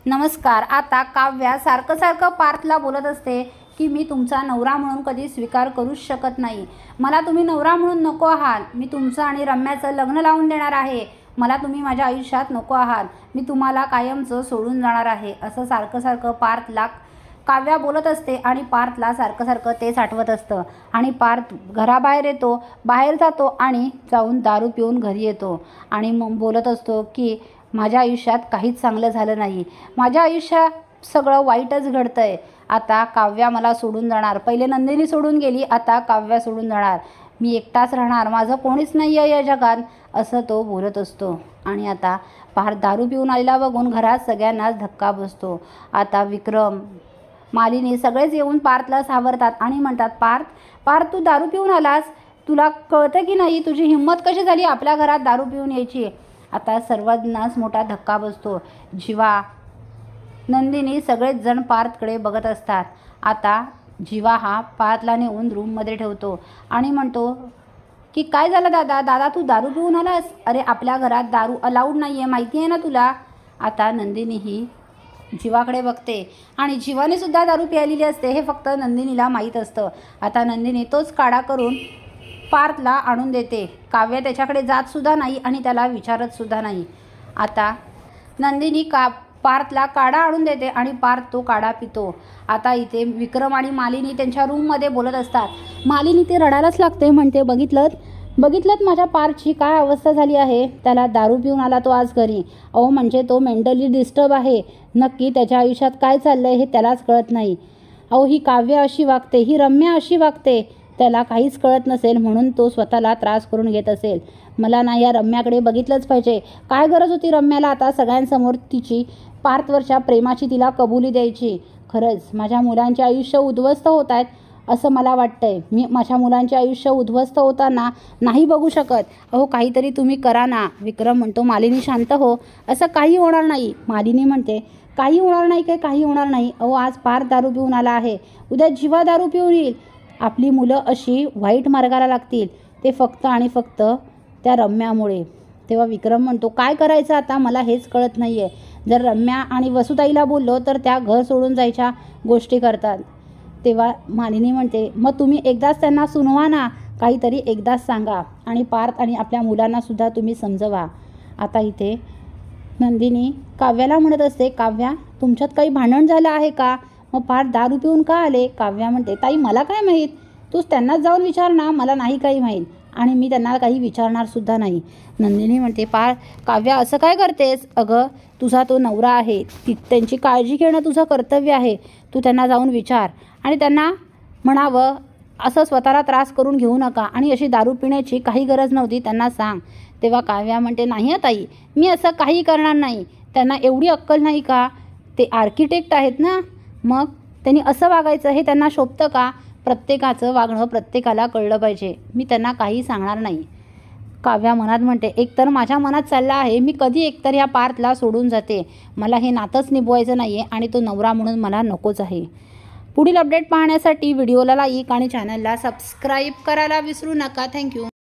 नमस्कार। आता काव्या सारखं पार्थला बोलत असते की मी तुमचा नवरा म्हणून कधी स्वीकार करूच शकत नाही। मला तुम्ही नवरा म्हणून नको आहात। मी तुमचं आणि रम्याचं लग्न लावून देणार आहे। मला तुम्ही माझ्या आयुष्यात नको आहात। मी तुम्हाला कायमचं सोडून जाणार आहे। असं सारखं पार्थला काव्या बोलत असते आणि पार्थला सारखं तेच आठवत असतं। आणि पार्थ घराबाहेर येतो, बाहेर जातो आणि जाऊन दारू पिऊन घरी येतो आणि मग बोलत असतो की माझ्या आयुष्यात काहीच चांगलं झालं नाही। माझ्या आयुष्यात सगळं वाईटच घडतंय। आता काव्या मला सोडून जाणार। पहिले नंदिनी सोडून गेली, आता काव्या सोडून जाणार। मी एकटाच राहणार, माझं कोणीच नाही आहे या जगात, असं तो बोलत असतो। आणि आता पार्थ दारू पिऊन आलेला बघून घरात सगळ्यांनाच धक्का बसतो। आता विक्रम, मालिनी सगळेच येऊन पार्थला सावरतात आणि म्हणतात, पार्थ तू दारू पिऊन आलास, तुला कळतं की नाही? तुझी हिंमत कशी झाली आपल्या घरात दारू पिऊन यायची? आता सर्वांनाच मोठा धक्का बसतो। जीवा, नंदिनी सगळेच जण पार्थकडे बघत असतात। आता जीवा हा पार्थला नेऊन रूममध्ये ठेवतो आणि म्हणतो की काय झालं दादा तू दारू पिऊन आलास? अरे आपल्या घरात दारू अलाउड नाही आहे, माहिती आहे ना तुला? आता नंदिनी ही जीवाकडे बघते आणि जीवाने सुद्धा दारू प्यायलेली असते, हे फक्त नंदिनीला माहीत असतं। आता नंदिनी तोच काढा करून पार्थला आणून देते। काव्य त्याच्याकडे जात सुद्धा नाही आणि त्याला विचारत सुद्धा नाही। आता नंदिनी पार्थला काढा आणून देते आणि पार्थ तो काढा पितो। आता इथे विक्रम आणि मालिनी त्यांच्या रूममध्ये बोलत असतात। मालिनी ते रडायलाच लागते, म्हणते बघितलं माझ्या पार्थची काय अवस्था झाली आहे। त्याला दारू पिऊन आला तो आज घरी। अहो म्हणजे तो मेंटली डिस्टर्ब आहे। नक्की त्याच्या आयुष्यात काय चाललंय हे त्यालाच कळत नाही। अहो ही काव्य अशी वागते, ही रम्या अशी वागते, त्याला काहीच कळत नसेल म्हणून तो स्वतःला त्रास करून घेत असेल। मला ना या रम्याकडे बघितलंच पाहिजे। काय गरज होती रम्याला आता सगळ्यांसमोर तिची पार्थवरच्या प्रेमाची तिला कबुली द्यायची? खरंच माझ्या मुलांचे आयुष्य उद्ध्वस्त होत आहेत असं मला वाटतंय। मी माझ्या मुलांचे आयुष्य उद्ध्वस्त होताना नाही बघू शकत। अहो काहीतरी तुम्ही करा ना। विक्रम म्हणतो, मालिनी शांत हो, असं काही होणार नाही। मालिनी म्हणते, काही होणार नाही काय? काही होणार नाही। अहो आज पार्थ दारू पिऊन आला आहे, उद्या जीवा दारू पिऊन येईल। आपली मुलं अशी वाईट मार्गाला लागतील ते फक्त आणि फक्त त्या रम्यामुळे। तेव्हा विक्रम म्हणतो, काय करायचं आता मला हेच कळत नाही आहे। जर रम्या आणि वसुताईला बोललो तर त्या घर सोडून जायच्या गोष्टी करतात। तेव्हा मालिनी म्हणते, मग तुम्ही एकदाच त्यांना सुनवा ना, काहीतरी एकदाच सांगा आणि पार्थ आणि आपल्या मुलांना सुद्धा तुम्ही समजवा। आता इथे नंदिनी काव्याला म्हणत असते, काव्या तुमच्यात काही भांडण झालं आहे का? मग पार्थ दारू पिऊन का आले? काव्या म्हणते, ताई मला काय माहीत, तूच त्यांनाच जाऊन विचार ना, मला नाही काही माहीत आणि मी त्यांना काही विचारणार सुद्धा नाही। नंदिनी म्हणते, काव्या असं काय करतेस? अगं तुझा तो नवरा आहे, त्यांची काळजी घेणं तुझं कर्तव्य आहे। तू त्यांना जाऊन विचार आणि त्यांना म्हणावं असं स्वतःला त्रास करून घेऊ नका आणि अशी दारू पिण्याची काही गरज नव्हती, त्यांना सांग। तेव्हा काव्या म्हणते, नाही ताई, मी असं काही करणार नाही। त्यांना एवढी अक्कल नाही का? ते आर्किटेक्ट आहेत ना, मग त्यांनी असं वागायचं हे त्यांना शोभतं का? प्रत्येकाचं वागणं प्रत्येकाला कळलं पाहिजे। मी त्यांना काही सांगणार नाही। काव्या मनात म्हणते, एकतर माझ्या मनात चाललं आहे मी कधी एकतर या पार्थला सोडून जाते। मला हे नातंच निभवायचं नाही आहे आणि तो नवरा म्हणून मला नकोच आहे। पुढील अपडेट पाहण्यासाठी व्हिडिओला लाईक आणि चॅनलला सबस्क्राईब करायला विसरू नका। थँक्यू।